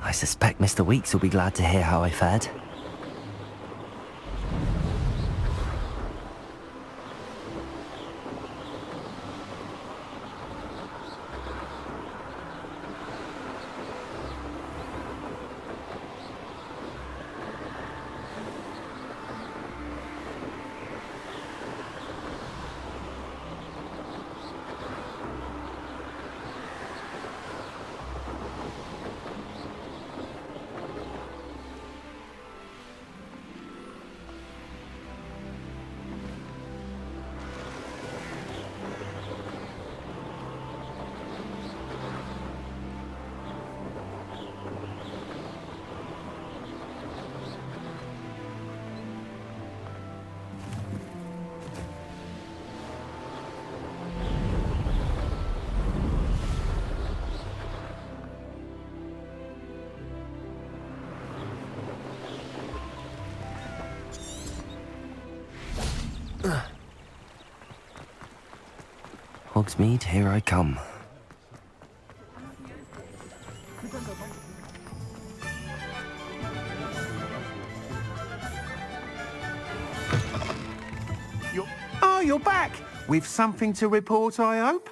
I suspect Mr. Weeks will be glad to hear how I fared. Hogsmeade, here I come. You're back! With something to report, I hope?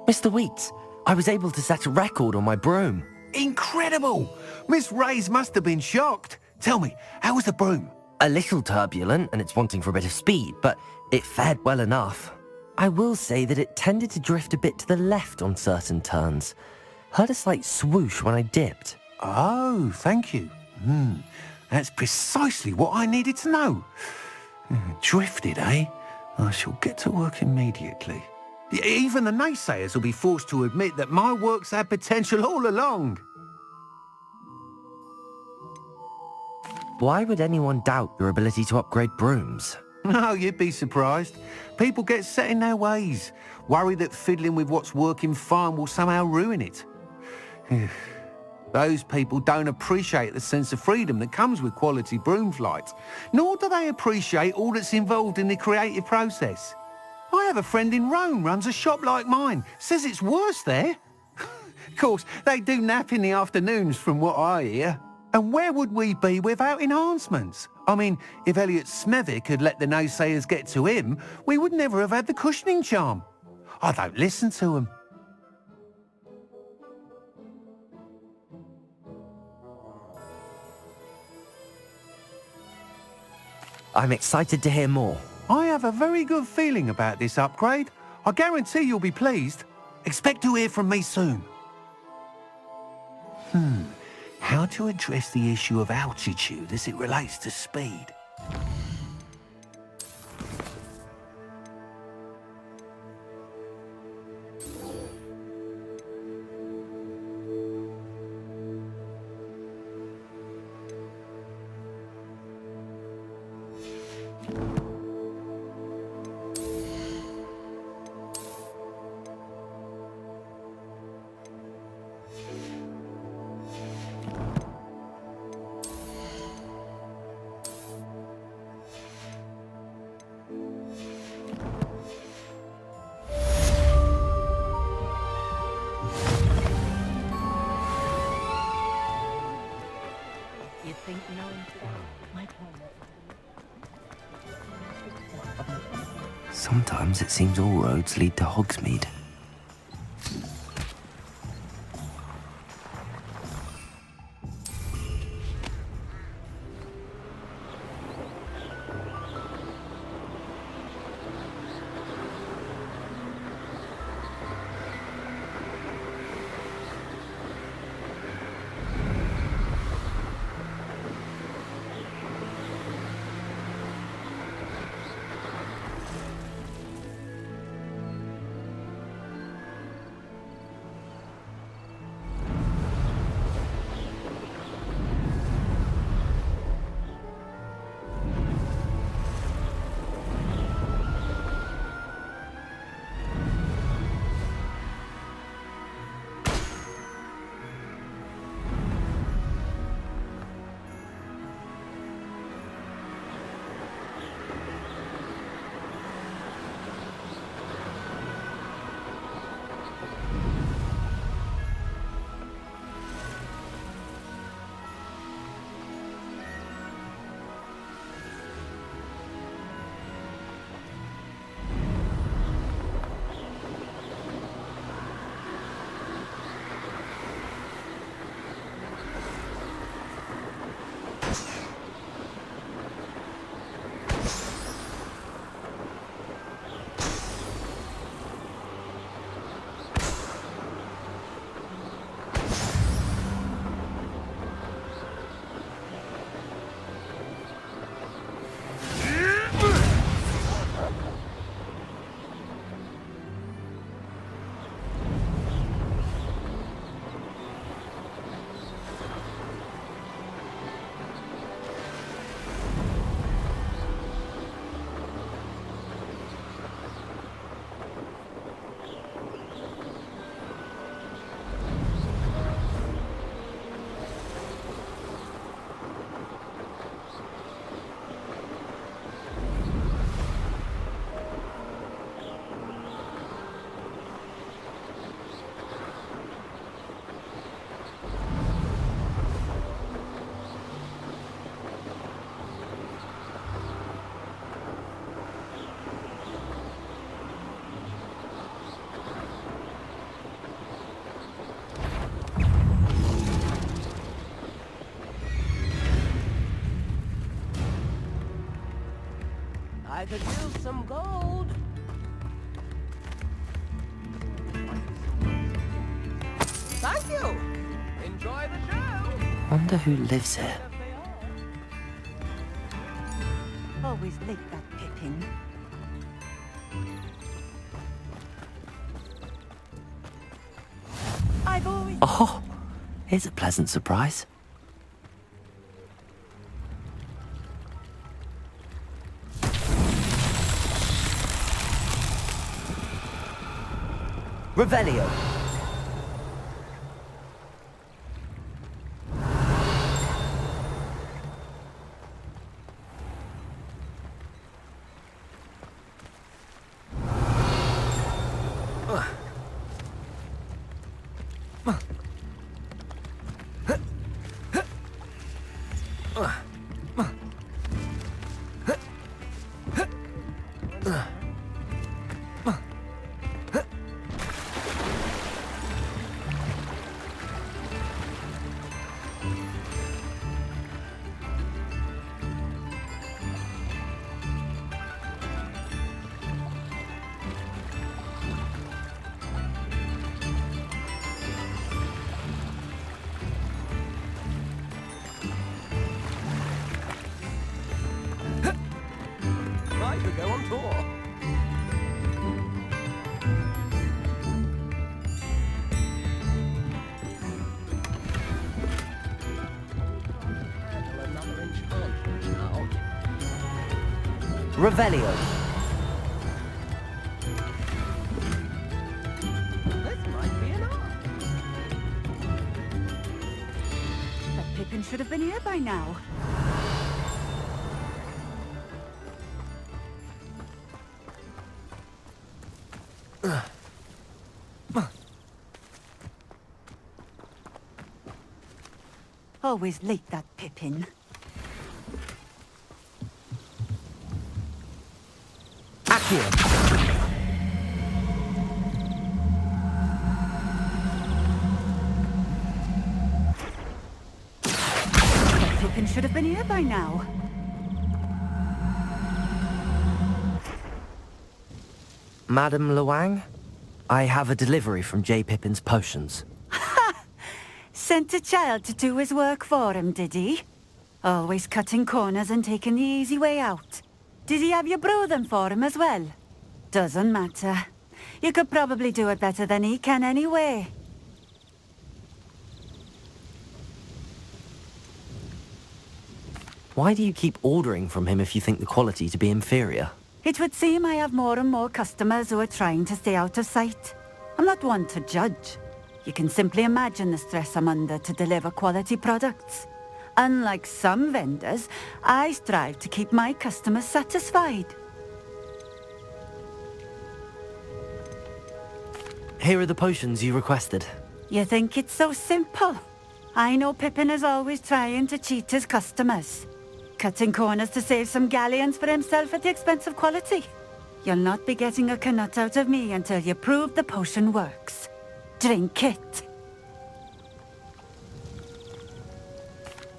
Mr. Weeks, I was able to set a record on my broom. Incredible! Miss Reyes must have been shocked. Tell me, how was the broom? A little turbulent, and it's wanting for a bit of speed, but it fared well enough. I will say that it tended to drift a bit to the left on certain turns. Heard a slight swoosh when I dipped. Oh, thank you. That's precisely what I needed to know. Drifted, eh? I shall get to work immediately. Even the naysayers will be forced to admit that my work's had potential all along. Why would anyone doubt your ability to upgrade brooms? Oh, you'd be surprised. People get set in their ways, worry that fiddling with what's working fine will somehow ruin it. Those people don't appreciate the sense of freedom that comes with quality broom flight, nor do they appreciate all that's involved in the creative process. I have a friend in Rome runs a shop like mine, says it's worse there. Of course, they do nap in the afternoons from what I hear. And where would we be without enhancements? I mean, if Elliot Smethwick had let the naysayers get to him, we would never have had the cushioning charm. I don't listen to them. I'm excited to hear more. I have a very good feeling about this upgrade. I guarantee you'll be pleased. Expect to hear from me soon. How to address the issue of altitude as it relates to speed? Sometimes it seems all roads lead to Hogsmeade. could use some gold. Thank you. Enjoy the show. Wonder who lives here. Always like that Pippin. I've always... Oh, here's a pleasant surprise. Revelio. I could go on tour. Handle another enchantment now. Revelio. This might be enough. That Pippin should have been here by now. Always like that Pippin. Accio. That Pippin should have been here by now. Madam Luang, I have a delivery from J. Pippin's potions. Sent a child to do his work for him, did he? Always cutting corners and taking the easy way out. Did he have you brew them for him as well? Doesn't matter. You could probably do it better than he can anyway. Why do you keep ordering from him if you think the quality to be inferior? It would seem I have more and more customers who are trying to stay out of sight. I'm not one to judge. You can simply imagine the stress I'm under to deliver quality products. Unlike some vendors, I strive to keep my customers satisfied. Here are the potions you requested. You think it's so simple? I know Pippin is always trying to cheat his customers. Cutting corners to save some galleons for himself at the expense of quality. You'll not be getting a canut out of me until you prove the potion works. Drink it.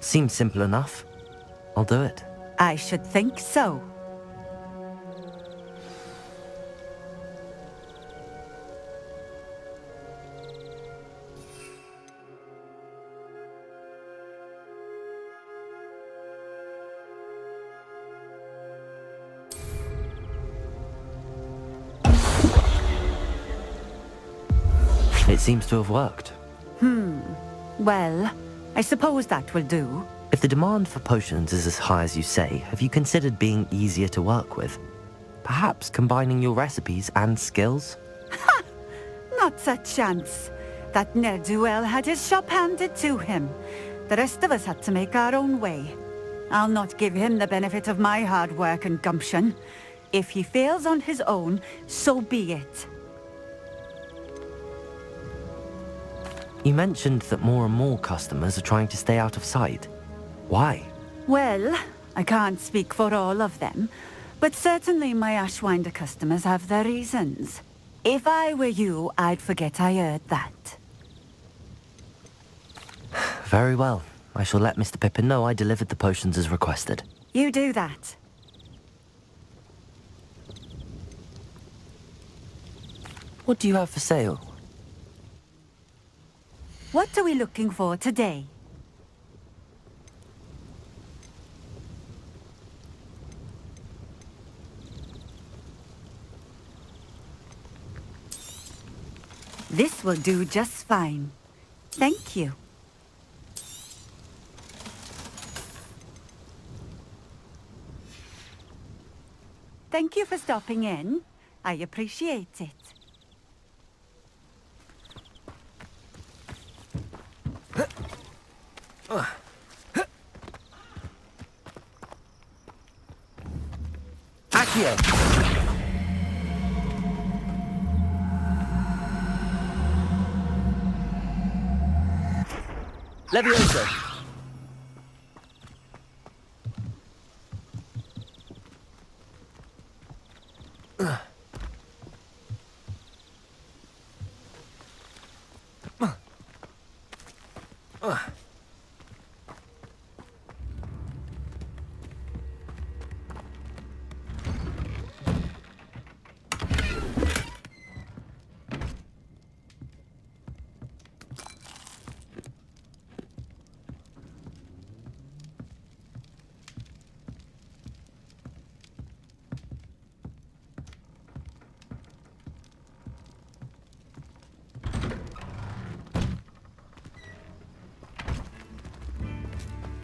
Seems simple enough. I'll do it. I should think so. It seems to have worked. Well, I suppose that will do. If the demand for potions is as high as you say, have you considered being easier to work with? Perhaps combining your recipes and skills? Not a chance. That ne'er-do-well had his shop handed to him. The rest of us had to make our own way. I'll not give him the benefit of my hard work and gumption. If he fails on his own, so be it. You mentioned that more and more customers are trying to stay out of sight. Why? Well, I can't speak for all of them, but certainly my Ashwinder customers have their reasons. If I were you, I'd forget I heard that. Very well. I shall let Mr. Pippin know I delivered the potions as requested. You do that. What do you have for sale? What are we looking for today? This will do just fine. Thank you. Thank you for stopping in. I appreciate it. Accio! Levioso!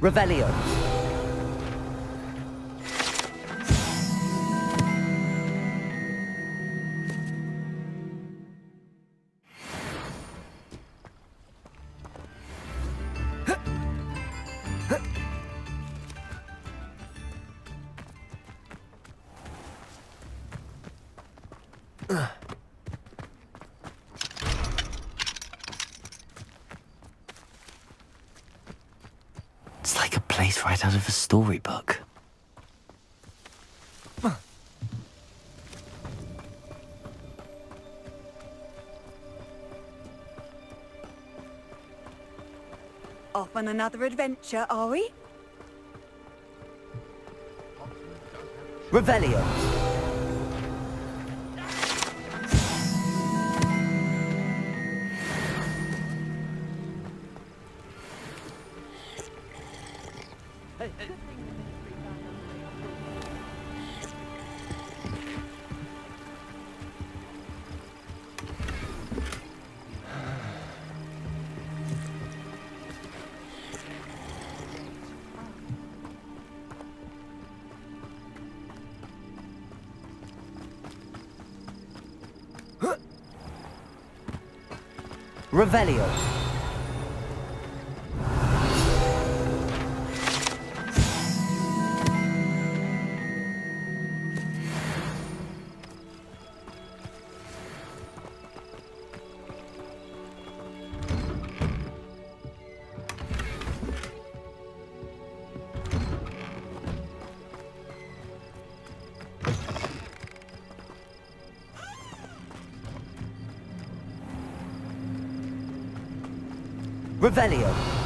Revelio. It's like a place right out of a storybook. Off on another adventure, are we? Revelio. Revelio. Revelio.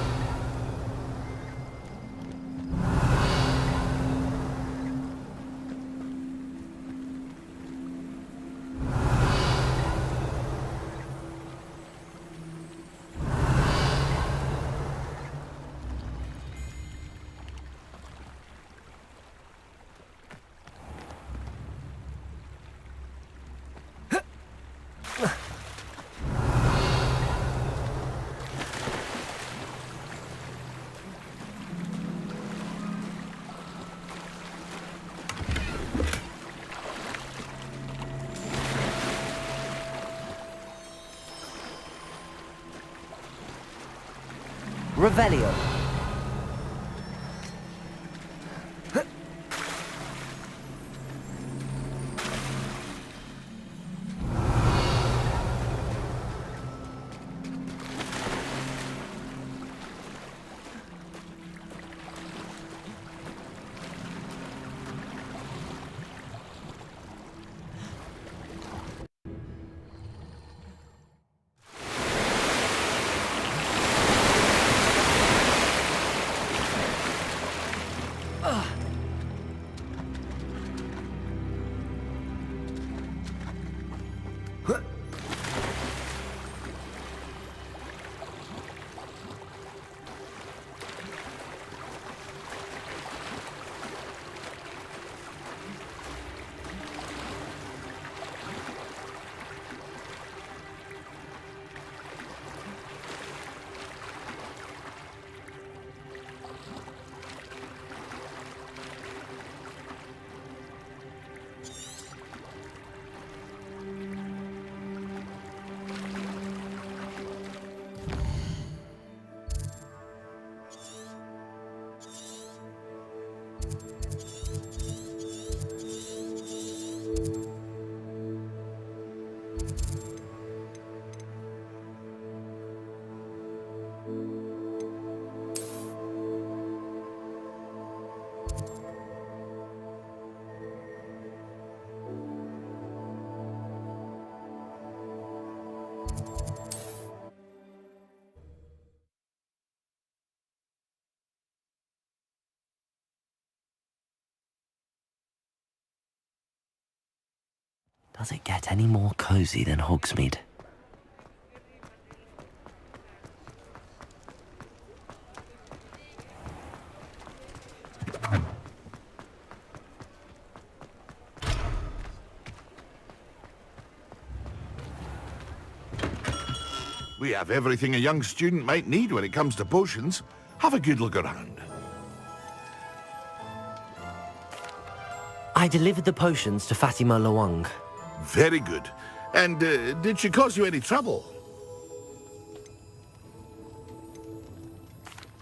Revelio. Does it get any more cozy than Hogsmeade? We have everything a young student might need when it comes to potions. Have a good look around. I delivered the potions to Fatima Lawang. Very good. And did she cause you any trouble?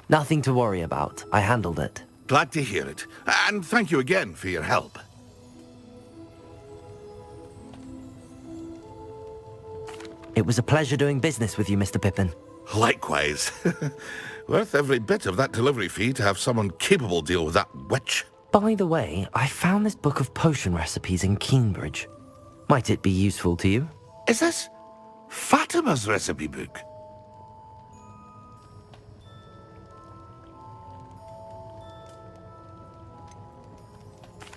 Nothing to worry about. I handled it. Glad to hear it. And thank you again for your help. It was a pleasure doing business with you, Mr. Pippin. Likewise. Worth every bit of that delivery fee to have someone capable deal with that witch. By the way, I found this book of potion recipes in Cambridge. Might it be useful to you? Is this Fatima's recipe book?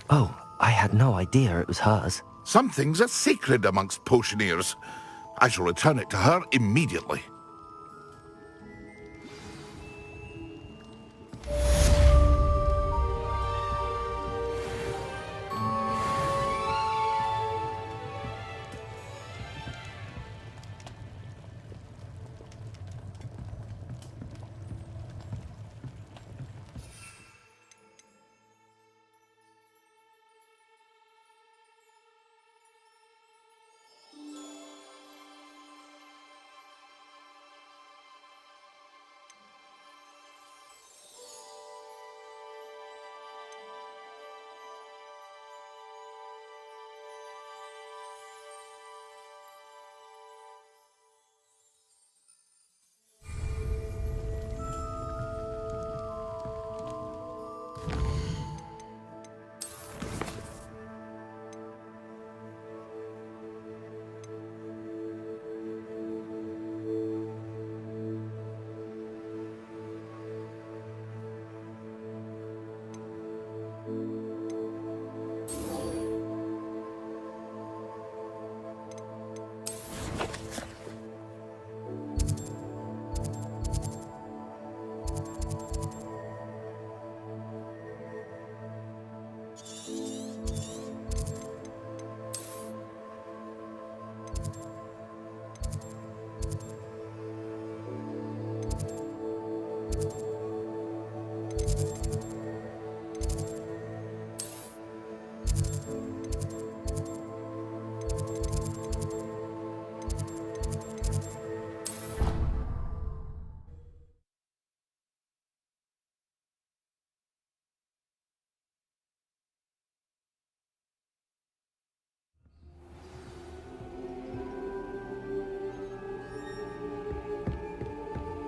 Oh, I had no idea it was hers. Some things are sacred amongst potioneers. I shall return it to her immediately.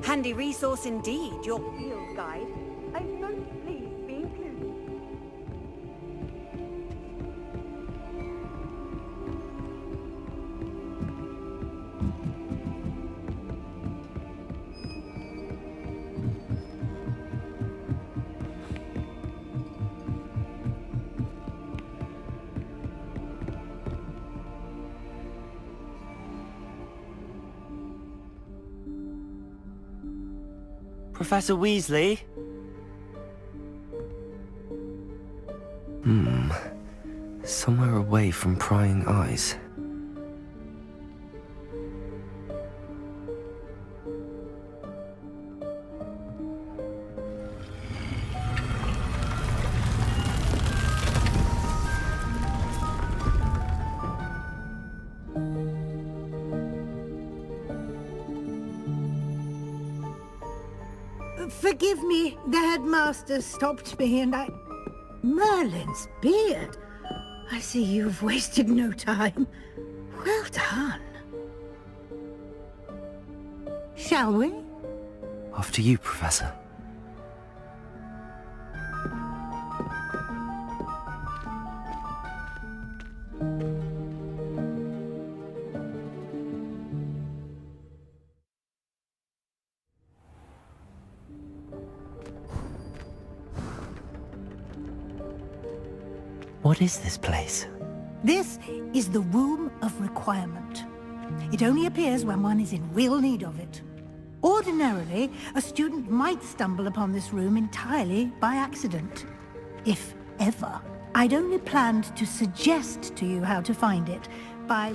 Handy resource indeed, your field guide. I'm most pleased to be included. Professor Weasley? Somewhere away from prying eyes. Forgive me, the headmaster stopped me and I... Merlin's beard. I see you've wasted no time. Well done. Shall we? After you, Professor. What is this place? This is the Room of Requirement. It only appears when one is in real need of it. Ordinarily, a student might stumble upon this room entirely by accident. If ever. I'd only planned to suggest to you how to find it by...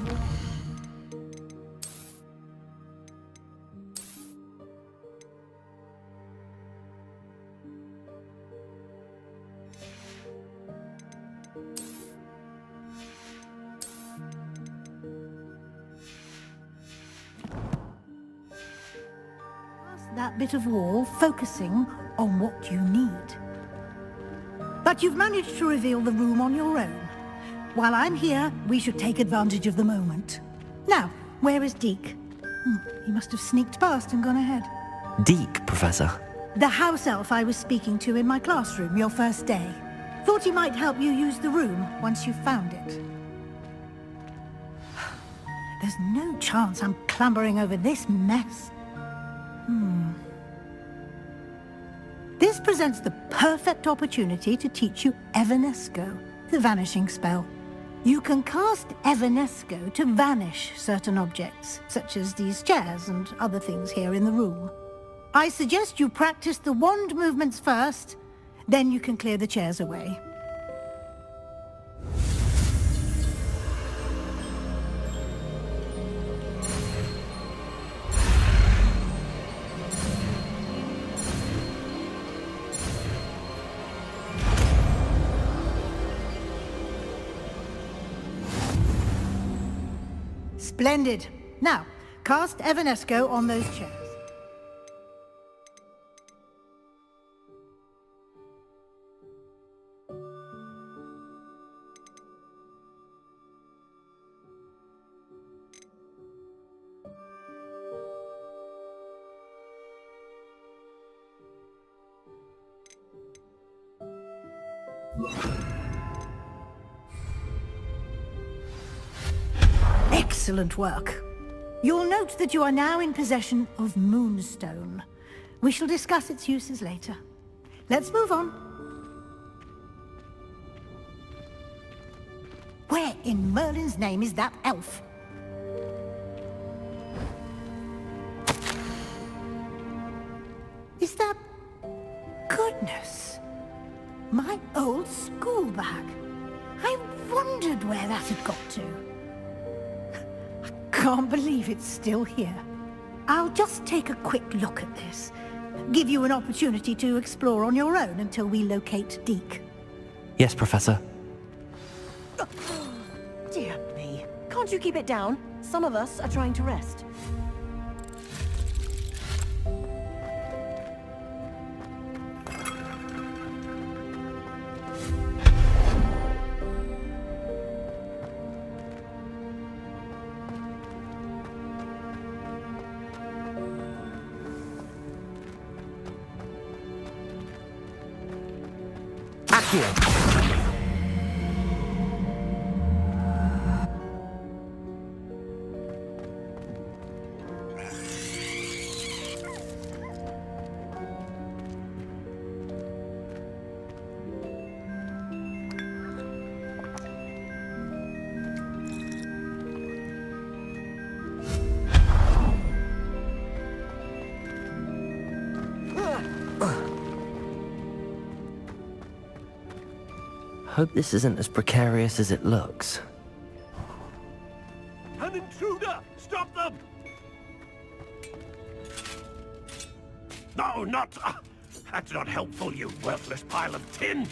that bit of wall, focusing on what you need. But you've managed to reveal the room on your own. While I'm here, we should take advantage of the moment. Now, where is Deke? He must have sneaked past and gone ahead. Deke, Professor. The house elf I was speaking to in my classroom your first day. Thought he might help you use the room once you found it. There's no chance I'm clambering over this mess. This presents the perfect opportunity to teach you Evanesco, the vanishing spell. You can cast Evanesco to vanish certain objects, such as these chairs and other things here in the room. I suggest you practice the wand movements first, then you can clear the chairs away. Splendid. Now, cast Evanesco on those chairs. Excellent work. You'll note that you are now in possession of Moonstone. We shall discuss its uses later. Let's move on. Where in Merlin's name is that elf? Is that... Goodness! My old school bag. I wondered where that had got to. Can't believe it's still here. I'll just take a quick look at this. Give you an opportunity to explore on your own until we locate Deke. Yes, Professor. Dear me. Can't you keep it down? Some of us are trying to rest. Here. Hope this isn't as precarious as it looks. An intruder! Stop them! No, not... that's not helpful, you worthless pile of tin!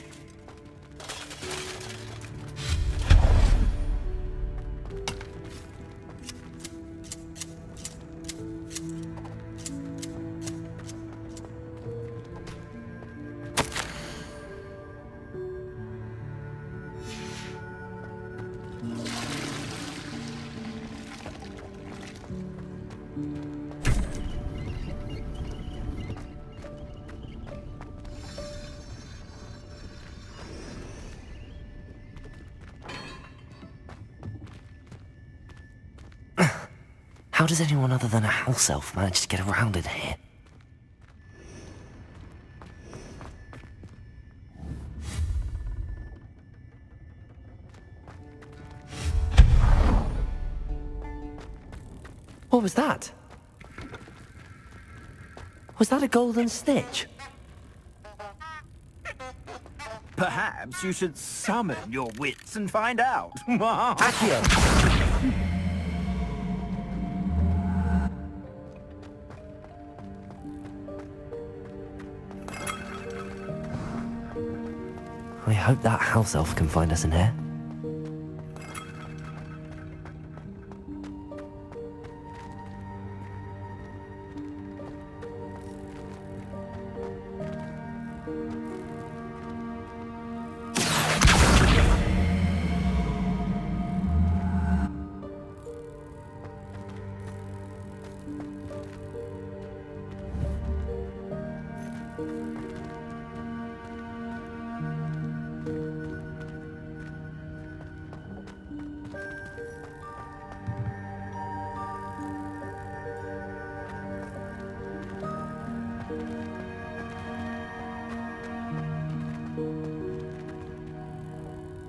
How does anyone other than a house elf manage to get around in here? What was that? Was that a golden snitch? Perhaps you should summon your wits and find out. Accio! I hope that house elf can find us in here.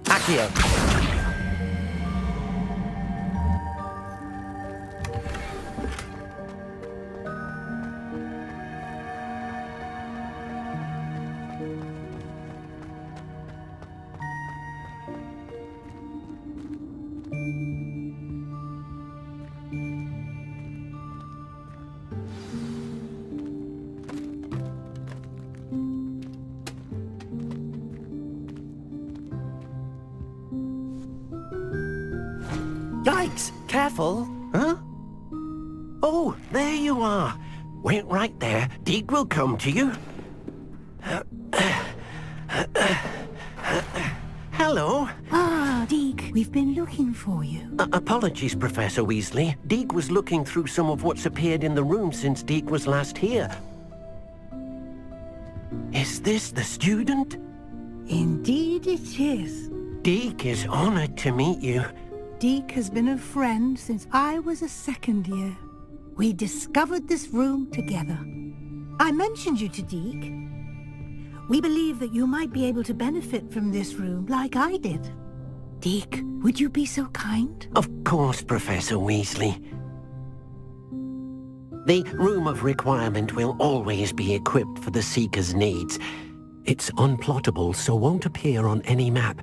Accio! Yikes! Careful! Huh? Oh, there you are. Wait right there. Deek will come to you. Hello. Ah, Deek, we've been looking for you. Apologies, Professor Weasley. Deek was looking through some of what's appeared in the room since Deek was last here. Is this the student? Indeed it is. Deek is honored to meet you. Deek has been a friend since I was a second year. We discovered this room together. I mentioned you to Deek. We believe that you might be able to benefit from this room like I did. Deek, would you be so kind? Of course, Professor Weasley. The Room of Requirement will always be equipped for the Seeker's needs. It's unplottable, so won't appear on any map.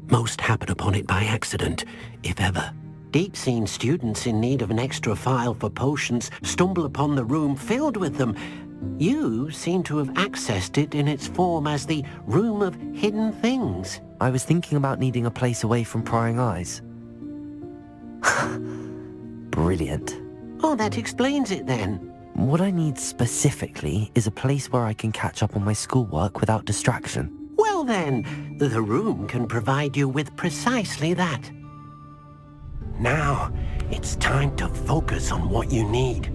Most happen upon it by accident, if ever. Deep-seen students in need of an extra file for potions stumble upon the room filled with them. You seem to have accessed it in its form as the Room of Hidden Things. I was thinking about needing a place away from prying eyes. Brilliant. Oh, that explains it then. What I need specifically is a place where I can catch up on my schoolwork without distraction. Well then, the room can provide you with precisely that. Now, it's time to focus on what you need.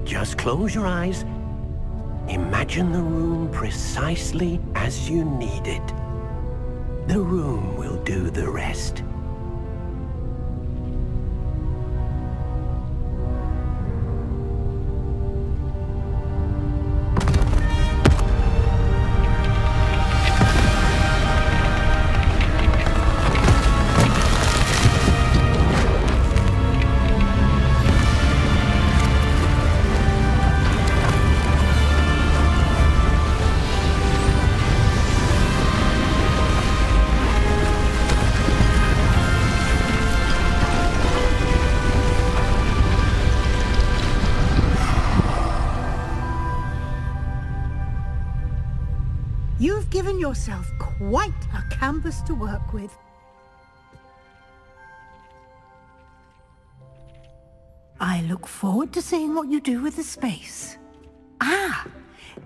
Just close your eyes. Imagine the room precisely as you need it. The room will do the rest. You've given yourself quite a canvas to work with. I look forward to seeing what you do with the space. Ah,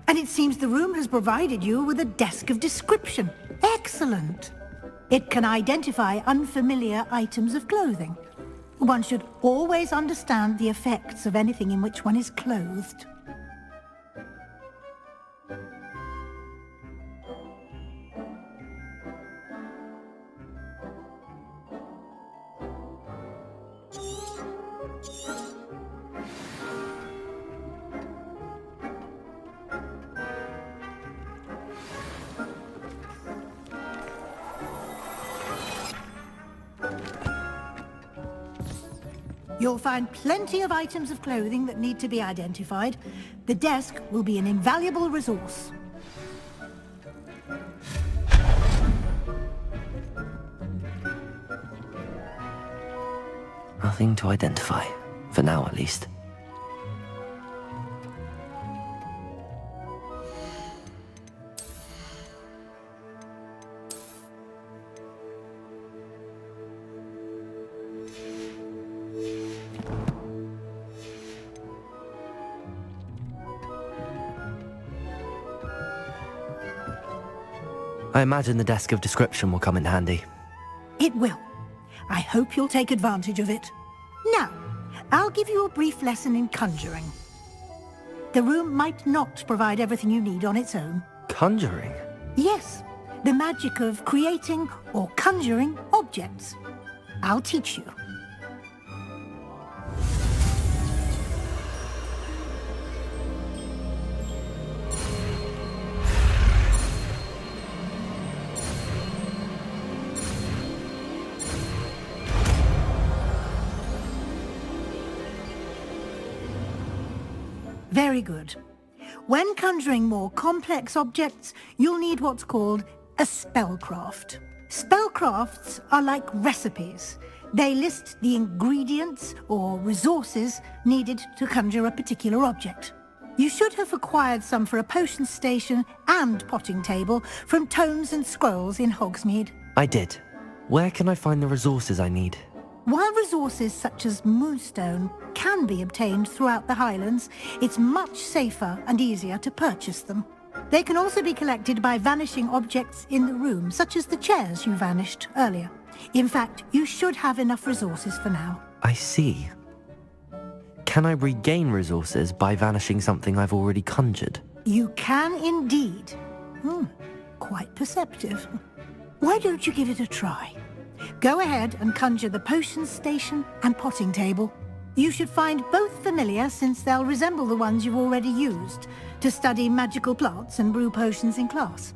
and it seems the room has provided you with a desk of description. Excellent. It can identify unfamiliar items of clothing. One should always understand the effects of anything in which one is clothed. You'll find plenty of items of clothing that need to be identified. The desk will be an invaluable resource. Nothing to identify, for now at least. I imagine the desk of description will come in handy. It will. I hope you'll take advantage of it. Now, I'll give you a brief lesson in conjuring. The room might not provide everything you need on its own. Conjuring? Yes, the magic of creating or conjuring objects. I'll teach you. Very good. When conjuring more complex objects, you'll need what's called a spellcraft. Spellcrafts are like recipes. They list the ingredients or resources needed to conjure a particular object. You should have acquired some for a potion station and potting table from tomes and scrolls in Hogsmeade. I did. Where can I find the resources I need? While resources such as moonstone can be obtained throughout the Highlands, it's much safer and easier to purchase them. They can also be collected by vanishing objects in the room, such as the chairs you vanished earlier. In fact, you should have enough resources for now. I see. Can I regain resources by vanishing something I've already conjured? You can indeed. Quite perceptive. Why don't you give it a try? Go ahead and conjure the potion station and potting table. You should find both familiar, since they'll resemble the ones you've already used to study magical plants and brew potions in class.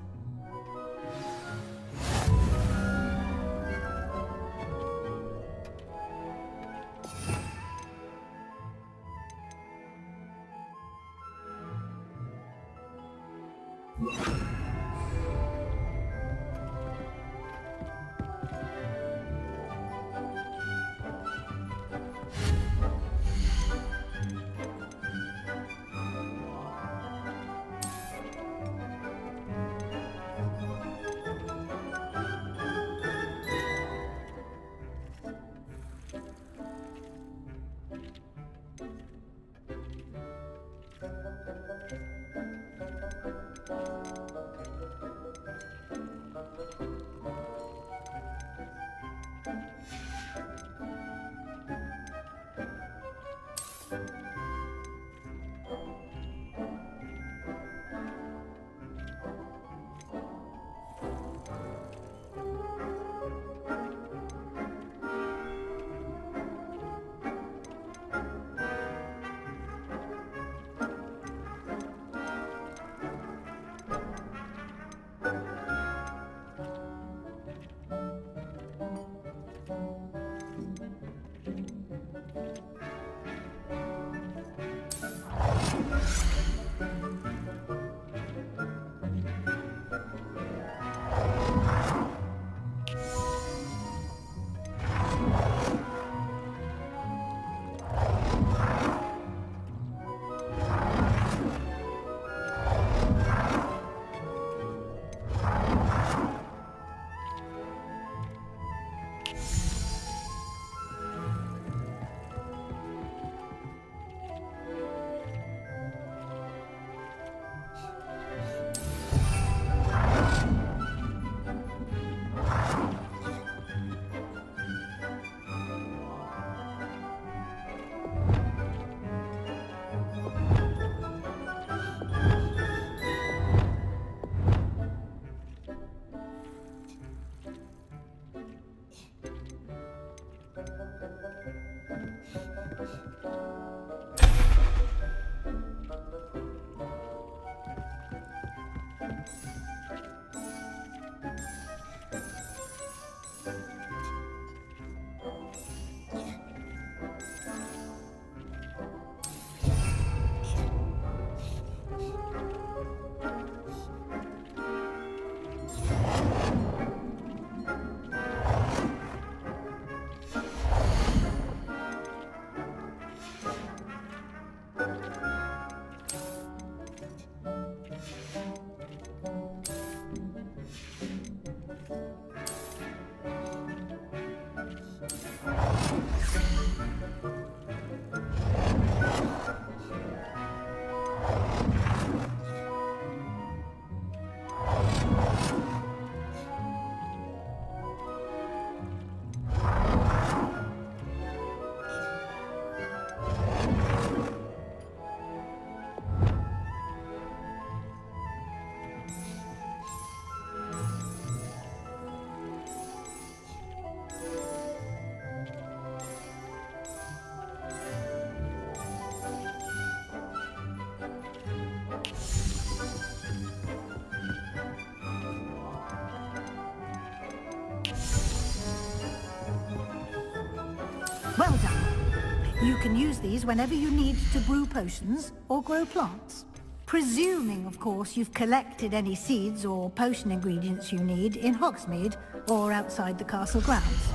Well done. You can use these whenever you need to brew potions or grow plants. Presuming, of course, you've collected any seeds or potion ingredients you need in Hogsmeade or outside the castle grounds.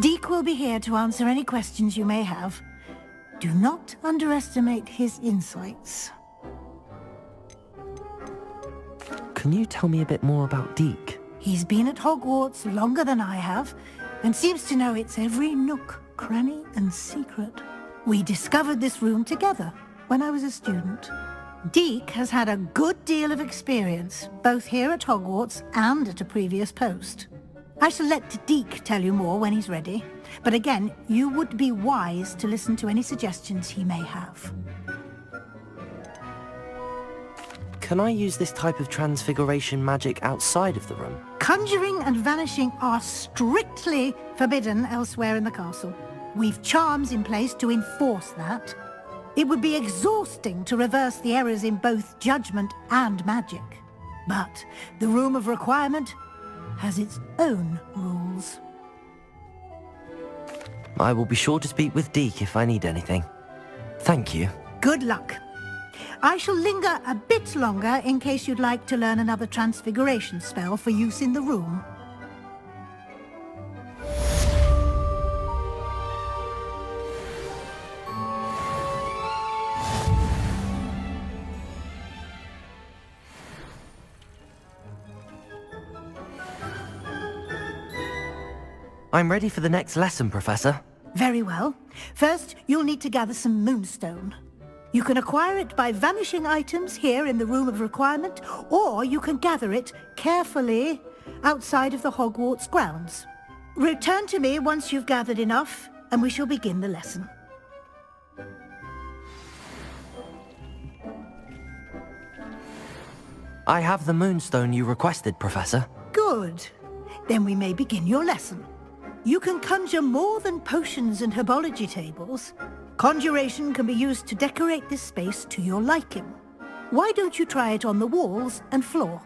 Deek will be here to answer any questions you may have. Do not underestimate his insights. Can you tell me a bit more about Deek? He's been at Hogwarts longer than I have, and seems to know its every nook, cranny, and secret. We discovered this room together when I was a student. Deek has had a good deal of experience, both here at Hogwarts and at a previous post. I shall let Deek tell you more when he's ready, but again, you would be wise to listen to any suggestions he may have. Can I use this type of transfiguration magic outside of the room? Conjuring and vanishing are strictly forbidden elsewhere in the castle. We've charms in place to enforce that. It would be exhausting to reverse the errors in both judgment and magic. But the Room of Requirement has its own rules. I will be sure to speak with Deek if I need anything. Thank you. Good luck. I shall linger a bit longer in case you'd like to learn another transfiguration spell for use in the room. I'm ready for the next lesson, Professor. Very well. First, you'll need to gather some moonstone. You can acquire it by vanishing items here in the Room of Requirement, or you can gather it carefully outside of the Hogwarts grounds. Return to me once you've gathered enough, and we shall begin the lesson. I have the moonstone you requested, Professor. Good. Then we may begin your lesson. You can conjure more than potions and herbology tables. Conjuration can be used to decorate this space to your liking. Why don't you try it on the walls and floor?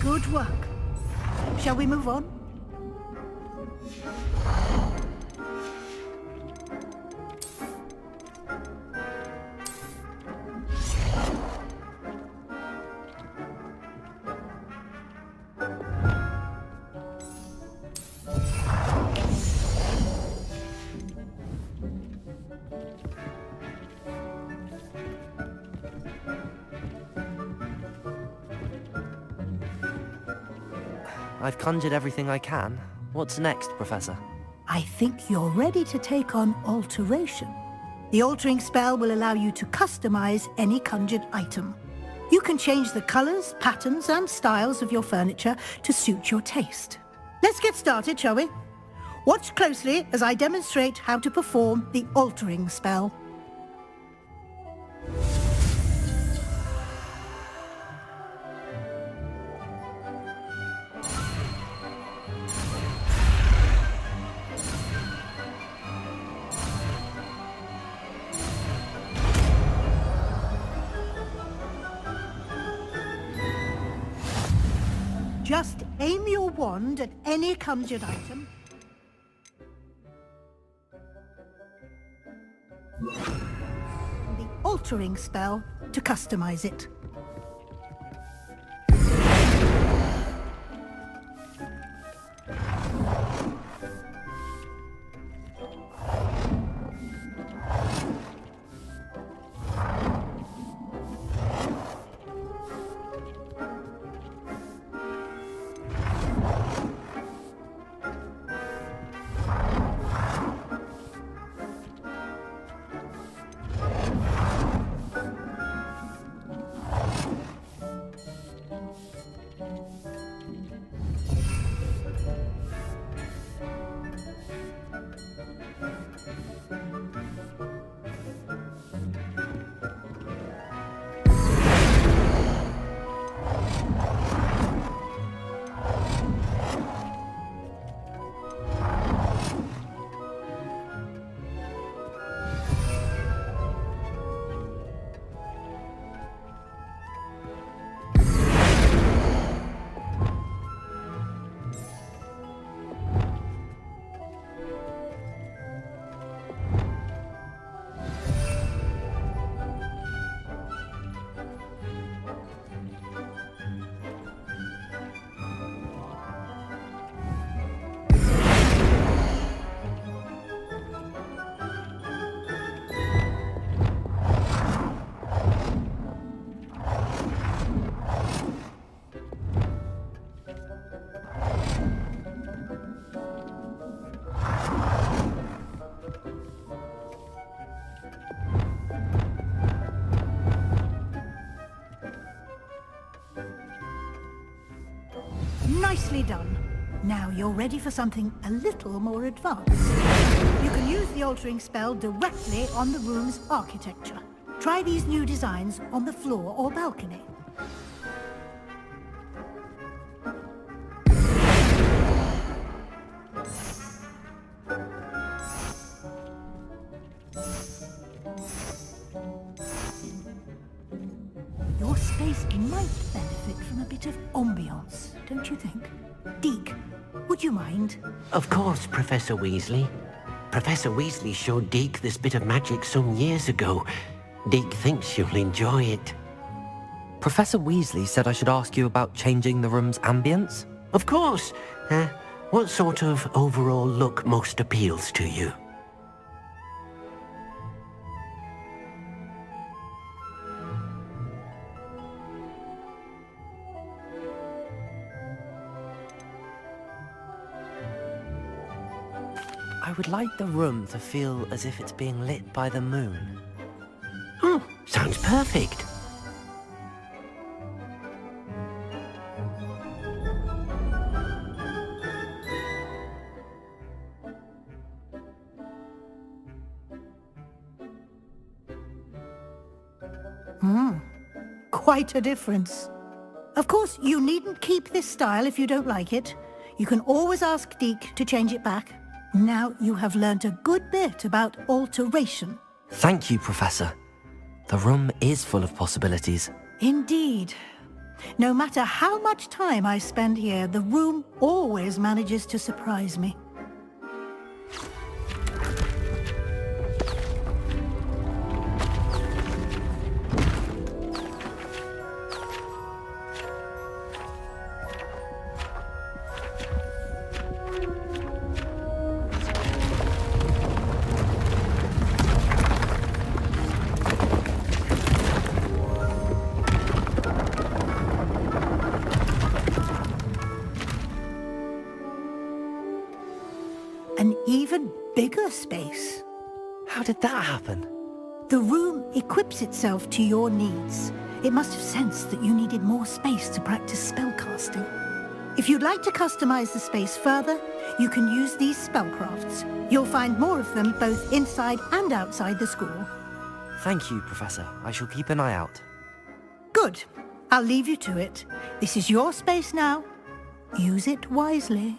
Good work. Shall we move on? I've conjured everything I can. What's next, Professor? I think you're ready to take on alteration. The altering spell will allow you to customize any conjured item. You can change the colors, patterns, and styles of your furniture to suit your taste. Let's get started, shall we? Watch closely as I demonstrate how to perform the altering spell. Just aim your wand at any conjured item. The altering spell to customize it. Nicely done. Now you're ready for something a little more advanced. You can use the altering spell directly on the room's architecture. Try these new designs on the floor or balcony. Your space might benefit from a bit of ambiance, don't you think? Deke, would you mind? Of course, Professor Weasley. Professor Weasley showed Deke this bit of magic some years ago. Deke thinks you'll enjoy it. Professor Weasley said I should ask you about changing the room's ambience? Of course. What sort of overall look most appeals to you? I would like the room to feel as if it's being lit by the moon. Oh, sounds perfect. Quite a difference. Of course, you needn't keep this style if you don't like it. You can always ask Deke to change it back. Now you have learnt a good bit about alteration. Thank you, Professor. The room is full of possibilities. Indeed. No matter how much time I spend here, the room always manages to surprise me. An even bigger space. How did that happen? The room equips itself to your needs. It must have sensed that you needed more space to practice spellcasting. If you'd like to customize the space further, you can use these spellcrafts. You'll find more of them both inside and outside the school. Thank you, Professor. I shall keep an eye out. Good. I'll leave you to it. This is your space now. Use it wisely.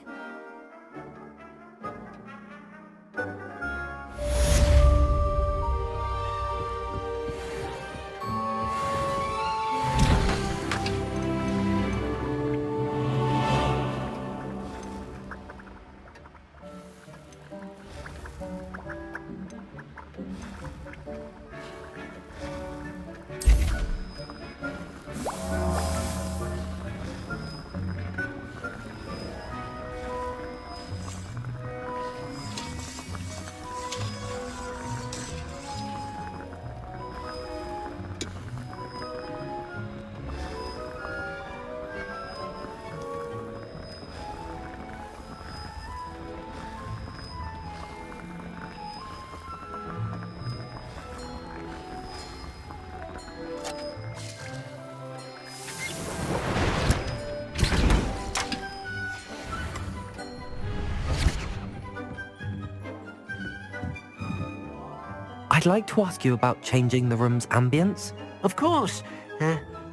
I'd like to ask you about changing the room's ambience. Of course.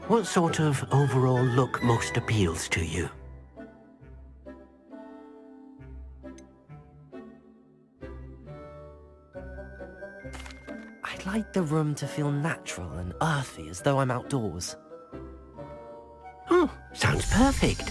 What sort of overall look most appeals to you? I'd like the room to feel natural and earthy, as though I'm outdoors. Oh, sounds perfect.